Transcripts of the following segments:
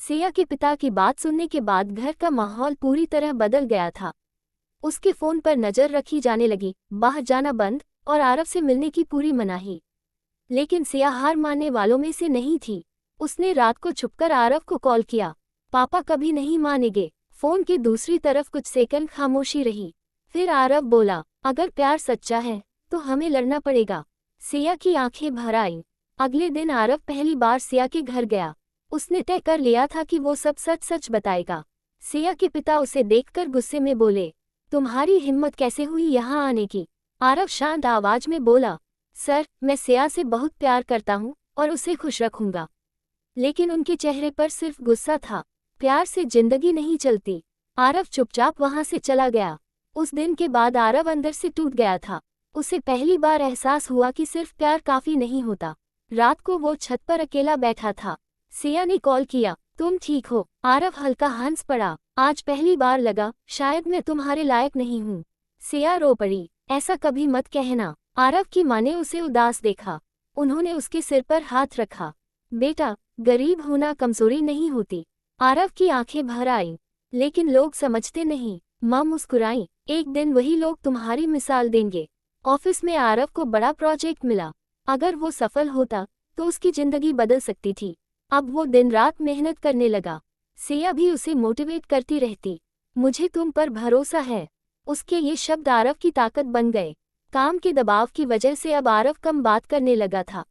सिया के पिता की बात सुनने के बाद घर का माहौल पूरी तरह बदल गया था। उसके फोन पर नजर रखी जाने लगी, बाहर जाना बंद और आरव से मिलने की पूरी मनाही। लेकिन सिया हार मानने वालों में से नहीं थी। उसने रात को छुपकर आरव को कॉल किया। पापा कभी नहीं मानेंगे। फोन की दूसरी तरफ कुछ सेकंड खामोशी रही। फिर आरव बोला, अगर प्यार सच्चा है तो हमें लड़ना पड़ेगा। सिया की आंखें भर आईं। अगले दिन आरव पहली बार सिया के घर गया। उसने तय कर लिया था कि वो सब सच सच बताएगा। सिया के पिता उसे देखकर गुस्से में बोले, तुम्हारी हिम्मत कैसे हुई यहाँ आने की? आरव शांत आवाज में बोला, सर, मैं सिया से बहुत प्यार करता हूँ और उसे खुश रखूंगा। लेकिन उनके चेहरे पर सिर्फ गुस्सा था। प्यार से जिंदगी नहीं चलती। आरव चुपचाप वहां से चला गया। उस दिन के बाद आरव अंदर से टूट गया था। उसे पहली बार एहसास हुआ कि सिर्फ प्यार काफी नहीं होता। रात को वो छत पर अकेला बैठा था। सिया ने कॉल किया, तुम ठीक हो? आरव हल्का हंस पड़ा। आज पहली बार लगा शायद मैं तुम्हारे लायक नहीं हूँ। सिया रो पड़ी, ऐसा कभी मत कहना। आरव की माँ ने उसे उदास देखा। उन्होंने उसके सिर पर हाथ रखा। बेटा, गरीब होना कमजोरी नहीं होती। आरव की आंखें भर आईं। लेकिन लोग समझते नहीं। माँ मुस्कुराई, एक दिन वही लोग तुम्हारी मिसाल देंगे। ऑफिस में आरव को बड़ा प्रोजेक्ट मिला। अगर वो सफल होता तो उसकी जिंदगी बदल सकती थी। अब वो दिन रात मेहनत करने लगा। सिया भी उसे मोटिवेट करती रहती, मुझे तुम पर भरोसा है। उसके ये शब्द आरव की ताकत बन गए। काम के दबाव की वजह से अब आरव कम बात करने लगा था।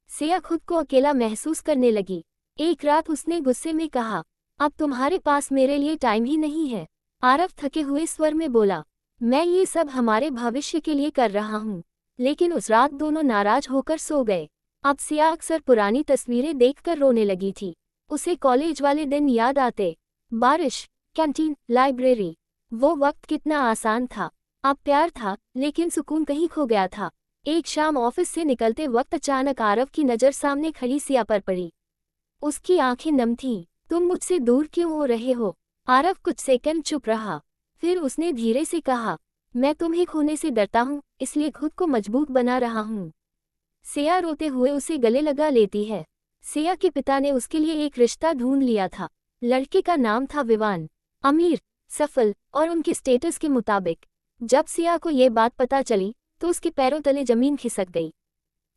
सिया खुद को अकेला महसूस करने लगी। एक रात उसने गुस्से में कहा, अब तुम्हारे पास मेरे लिए टाइम ही नहीं है। आरव थके हुए स्वर में बोला, मैं ये सब हमारे भविष्य के लिए कर रहा हूँ। लेकिन उस रात दोनों नाराज होकर सो गए। अब सिया अक्सर पुरानी तस्वीरें देखकर रोने लगी थी। उसे कॉलेज वाले दिन याद आते। बारिश, कैंटीन, लाइब्रेरी। वो वक्त कितना आसान था। अब प्यार था, लेकिन सुकून कहीं खो गया था। एक शाम ऑफिस से निकलते वक्त अचानक आरव की नज़र सामने खड़ी सिया पर पड़ी। उसकी आंखें नम थीं। तुम मुझसे दूर क्यों हो रहे हो? आरव कुछ सेकंड चुप रहा। फिर उसने धीरे से कहा, मैं तुम्हें खोने से डरता हूँ, इसलिए खुद को मजबूत बना रहा हूँ। सिया रोते हुए उसे गले लगा लेती है। सिया के पिता ने उसके लिए एक रिश्ता ढूंढ लिया था। लड़के का नाम था विवान। अमीर, सफल और उनके स्टेटस के मुताबिक। जब सिया को ये बात पता चली तो उसके पैरों तले जमीन खिसक गई।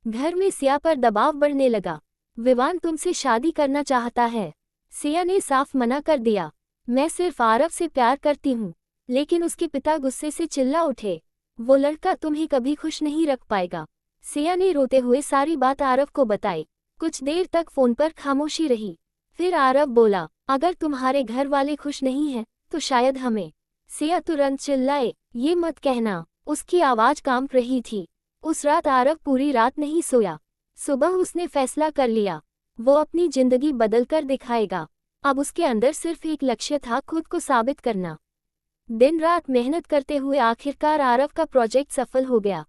घर में सिया पर दबाव बढ़ने लगा। विवान तुमसे शादी करना चाहता है। सिया ने साफ मना कर दिया, मैं सिर्फ आरव से प्यार करती हूँ। लेकिन उसके पिता गुस्से से चिल्ला उठे, वो लड़का तुम्हें कभी खुश नहीं रख पाएगा। सिया ने रोते हुए सारी बात आरव को बताई। कुछ देर तक फोन पर खामोशी रही। फिर आरव बोला, अगर तुम्हारे घर वाले खुश नहीं हैं तो शायद हमें। सिया तुरंत चिल्लाए, ये मत कहना। उसकी आवाज कांप रही थी। उस रात आरव पूरी रात नहीं सोया। सुबह उसने फैसला कर लिया, वो अपनी जिंदगी बदलकर दिखाएगा। अब उसके अंदर सिर्फ एक लक्ष्य था, खुद को साबित करना। दिन रात मेहनत करते हुए आखिरकार आरव का प्रोजेक्ट सफल हो गया।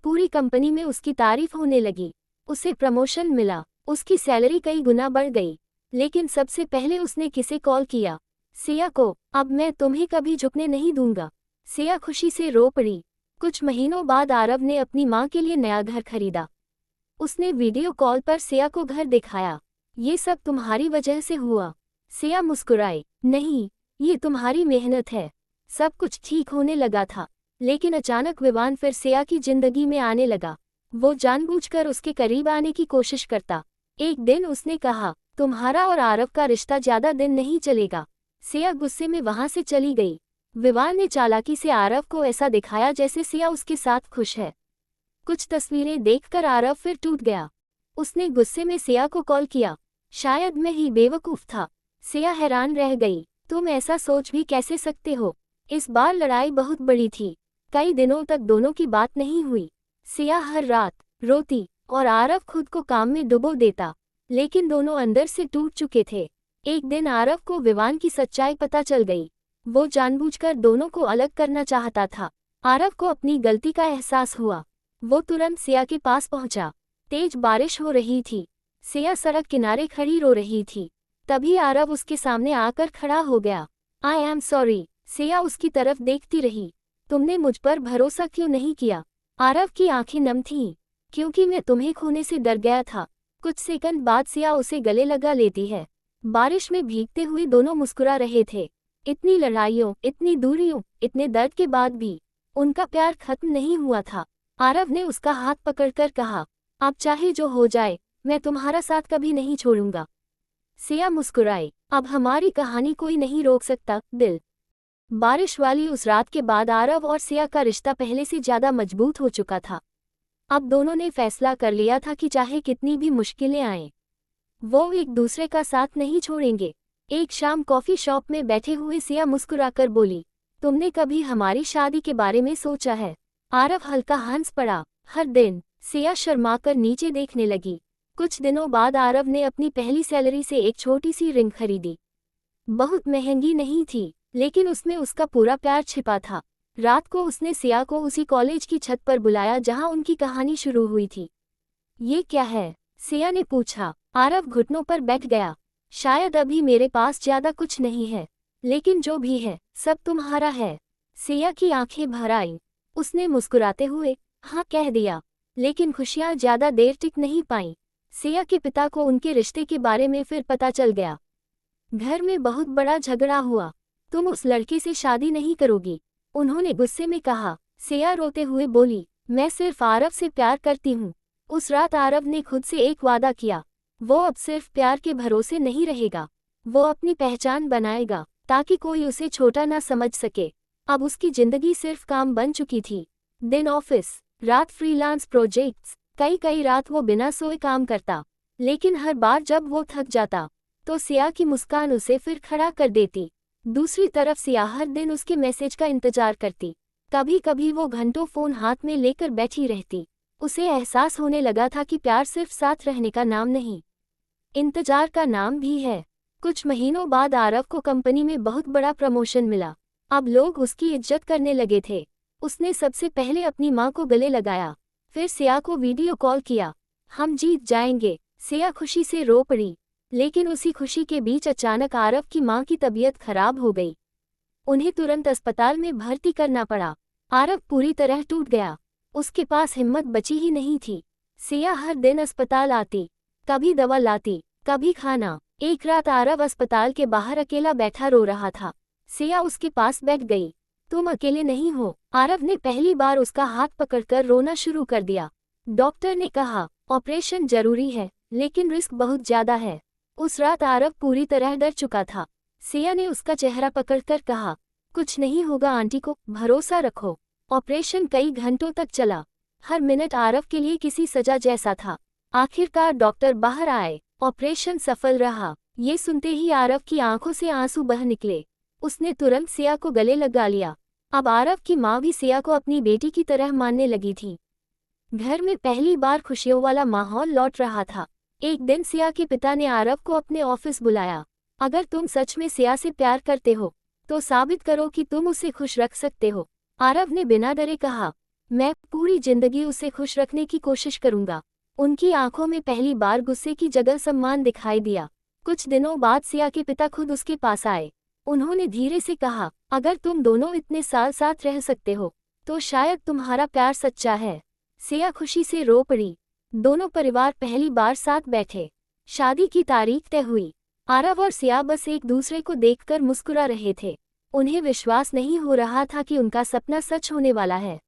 पूरी कंपनी में उसकी तारीफ होने लगी। उसे प्रमोशन मिला, उसकी सैलरी कई गुना बढ़ गई। लेकिन सबसे पहले उसने किसे कॉल किया? सिया को। अब मैं तुम्हें कभी झुकने नहीं दूंगा। सिया खुशी से रो पड़ी। कुछ महीनों बाद आरव ने अपनी माँ के लिए नया घर खरीदा। उसने वीडियो कॉल पर सिया को घर दिखाया। ये सब तुम्हारी वजह से हुआ। सिया मुस्कुराई, नहीं, ये तुम्हारी मेहनत है। सब कुछ ठीक होने लगा था। लेकिन अचानक विवान फिर सिया की जिंदगी में आने लगा। वो जानबूझकर उसके करीब आने की कोशिश करता। एक दिन उसने कहा, तुम्हारा और आरव का रिश्ता ज्यादा दिन नहीं चलेगा। सिया गुस्से में वहां से चली गई। विवान ने चालाकी से आरव को ऐसा दिखाया जैसे सिया उसके साथ खुश है। कुछ तस्वीरें देखकर आरव फिर टूट गया। उसने गुस्से में सिया को कॉल किया, शायद मैं ही बेवकूफ था। सिया हैरान रह गई, तुम ऐसा सोच भी कैसे सकते हो? इस बार लड़ाई बहुत बड़ी थी। कई दिनों तक दोनों की बात नहीं हुई। सिया हर रात रोती और आरव खुद को काम में डुबो देता। लेकिन दोनों अंदर से टूट चुके थे। एक दिन आरव को विवान की सच्चाई पता चल गई। वो जानबूझकर दोनों को अलग करना चाहता था। आरव को अपनी गलती का एहसास हुआ। वो तुरंत सिया के पास पहुंचा। तेज बारिश हो रही थी। सिया सड़क किनारे खड़ी रो रही थी। तभी आरव उसके सामने आकर खड़ा हो गया। I am sorry. सिया उसकी तरफ देखती रही। तुमने मुझ पर भरोसा क्यों नहीं किया? आरव की आंखें नम थीं। क्योंकि मैं तुम्हें खोने से डर गया था। कुछ सेकंड बाद सिया उसे गले लगा लेती है। बारिश में भीगते हुए दोनों मुस्कुरा रहे थे। इतनी लड़ाइयों, इतनी दूरियों, इतने दर्द के बाद भी उनका प्यार खत्म नहीं हुआ था। आरव ने उसका हाथ पकड़कर कहा, अब चाहे जो हो जाए, मैं तुम्हारा साथ कभी नहीं छोड़ूंगा। सिया मुस्कुराई, अब हमारी कहानी कोई नहीं रोक सकता, दिल। बारिश वाली उस रात के बाद आरव और सिया का रिश्ता पहले से ज्यादा मजबूत हो चुका था। अब दोनों ने फैसला कर लिया था कि चाहे कितनी भी मुश्किलें आएं, वो एक दूसरे का साथ नहीं छोड़ेंगे। एक शाम कॉफी शॉप में बैठे हुए सिया मुस्कुराकर बोली, तुमने कभी हमारी शादी के बारे में सोचा है? आरव हल्का हंस पड़ा। हर दिन। सिया शर्माकर नीचे देखने लगी। कुछ दिनों बाद आरव ने अपनी पहली सैलरी से एक छोटी सी रिंग खरीदी। बहुत महंगी नहीं थी, लेकिन उसमें उसका पूरा प्यार छिपा था। रात को उसने सिया को उसी कॉलेज की छत पर बुलाया जहां उनकी कहानी शुरू हुई थी। ये क्या है? सिया ने पूछा। आरव घुटनों पर बैठ गया। शायद अभी मेरे पास ज्यादा कुछ नहीं है, लेकिन जो भी है सब तुम्हारा है। सिया की आंखें भर आईं। उसने मुस्कुराते हुए हाँ कह दिया, लेकिन खुशियां ज्यादा देर टिक नहीं पाईं। सिया के पिता को उनके रिश्ते के बारे में फिर पता चल गया। घर में बहुत बड़ा झगड़ा हुआ। तुम उस लड़के से शादी नहीं करोगी, उन्होंने गुस्से में कहा। सिया रोते हुए बोली, मैं सिर्फ आरव से प्यार करती हूँ। उस रात आरव ने खुद से एक वादा किया, वो अब सिर्फ प्यार के भरोसे नहीं रहेगा, वो अपनी पहचान बनाएगा ताकि कोई उसे छोटा ना समझ सके। अब उसकी जिंदगी सिर्फ काम बन चुकी थी। दिन ऑफिस, रात फ्रीलांस प्रोजेक्ट्स। कई रात वो बिना सोए काम करता, लेकिन हर बार जब वो थक जाता तो सिया की मुस्कान उसे फिर खड़ा कर देती। दूसरी तरफ सिया हर दिन उसके मैसेज का इंतजार करती। कभी कभी वो घंटों फोन हाथ में लेकर बैठी रहती। उसे एहसास होने लगा था कि प्यार सिर्फ साथ रहने का नाम नहीं, इंतजार का नाम भी है। कुछ महीनों बाद आरव को कंपनी में बहुत बड़ा प्रमोशन मिला। अब लोग उसकी इज्जत करने लगे थे। उसने सबसे पहले अपनी माँ को गले लगाया, फिर सिया को वीडियो कॉल किया। हम जीत जाएंगे, सिया खुशी से रो पड़ी। लेकिन उसी खुशी के बीच अचानक आरव की माँ की तबीयत खराब हो गई। उन्हें तुरंत अस्पताल में भर्ती करना पड़ा। आरव पूरी तरह टूट गया। उसके पास हिम्मत बची ही नहीं थी। सिया हर दिन अस्पताल आती, कभी दवा लाती, कभी खाना। एक रात आरव अस्पताल के बाहर अकेला बैठा रो रहा था। सिया उसके पास बैठ गई। तुम अकेले नहीं हो। आरव ने पहली बार उसका हाथ पकड़कर रोना शुरू कर दिया। डॉक्टर ने कहा, ऑपरेशन जरूरी है, लेकिन रिस्क बहुत ज्यादा है। उस रात आरव पूरी तरह डर चुका था। सिया ने उसका चेहरा पकड़कर कहा, कुछ नहीं होगा आंटी को भरोसा रखो। ऑपरेशन कई घंटों तक चला। हर मिनट आरव के लिए किसी सजा जैसा था। आखिरकार डॉक्टर बाहर आए। ऑपरेशन सफल रहा। ये सुनते ही आरव की आंखों से आंसू बह निकले। उसने तुरंत सिया को गले लगा लिया। अब आरव की माँ भी सिया को अपनी बेटी की तरह मानने लगी थी। घर में पहली बार खुशियों वाला माहौल लौट रहा था। एक दिन सिया के पिता ने आरव को अपने ऑफिस बुलाया। अगर तुम सच में सिया से प्यार करते हो तो साबित करो कि तुम उसे खुश रख सकते हो। आरव ने बिना डरे कहा, मैं पूरी जिंदगी उसे खुश रखने की कोशिश करूंगा। उनकी आंखों में पहली बार गुस्से की जगह सम्मान दिखाई दिया। कुछ दिनों बाद सिया के पिता खुद उसके पास आए। उन्होंने धीरे से कहा, अगर तुम दोनों इतने साल साथ रह सकते हो तो शायद तुम्हारा प्यार सच्चा है। सिया खुशी से रो पड़ी। दोनों परिवार पहली बार साथ बैठे। शादी की तारीख तय हुई। आरव और सिया बस एक दूसरे को देखकर मुस्कुरा रहे थे। उन्हें विश्वास नहीं हो रहा था कि उनका सपना सच होने वाला है।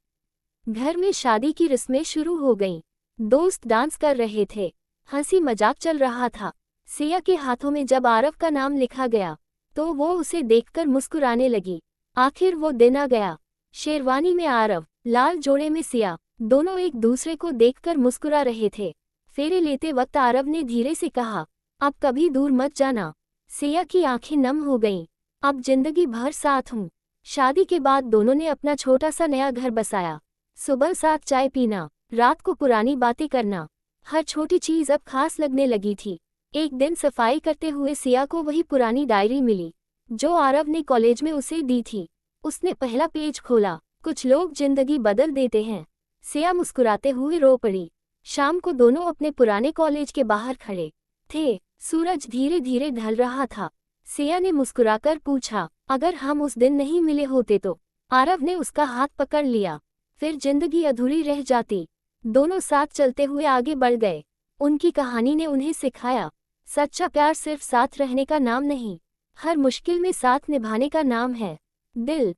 घर में शादी की रस्में शुरू हो गईं। दोस्त डांस कर रहे थे, हंसी मजाक चल रहा था। सिया के हाथों में जब आरव का नाम लिखा गया तो वो उसे देखकर मुस्कुराने लगी। आखिर वो दिन आ गया। शेरवानी में आरव, लाल जोड़े में सिया, दोनों एक दूसरे को देखकर मुस्कुरा रहे थे। फेरे लेते वक्त आरव ने धीरे से कहा, अब कभी दूर मत जाना। सिया की आंखें नम हो गईं। अब जिंदगी भर साथ हूँ। शादी के बाद दोनों ने अपना छोटा सा नया घर बसाया। सुबह साथ चाय पीना, रात को पुरानी बातें करना, हर छोटी चीज अब खास लगने लगी थी। एक दिन सफाई करते हुए सिया को वही पुरानी डायरी मिली जो आरव ने कॉलेज में उसे दी थी। उसने पहला पेज खोला। कुछ लोग जिंदगी बदल देते हैं। सिया मुस्कुराते हुए रो पड़ी। शाम को दोनों अपने पुराने कॉलेज के बाहर खड़े थे। सूरज धीरे धीरे ढल रहा था। सिया ने मुस्कुराकर पूछा, अगर हम उस दिन नहीं मिले होते तो? आरव ने उसका हाथ पकड़ लिया। फिर जिंदगी अधूरी रह जाती। दोनों साथ चलते हुए आगे बढ़ गए। उनकी कहानी ने उन्हें सिखाया, सच्चा प्यार सिर्फ साथ रहने का नाम नहीं, हर मुश्किल में साथ निभाने का नाम है। दिल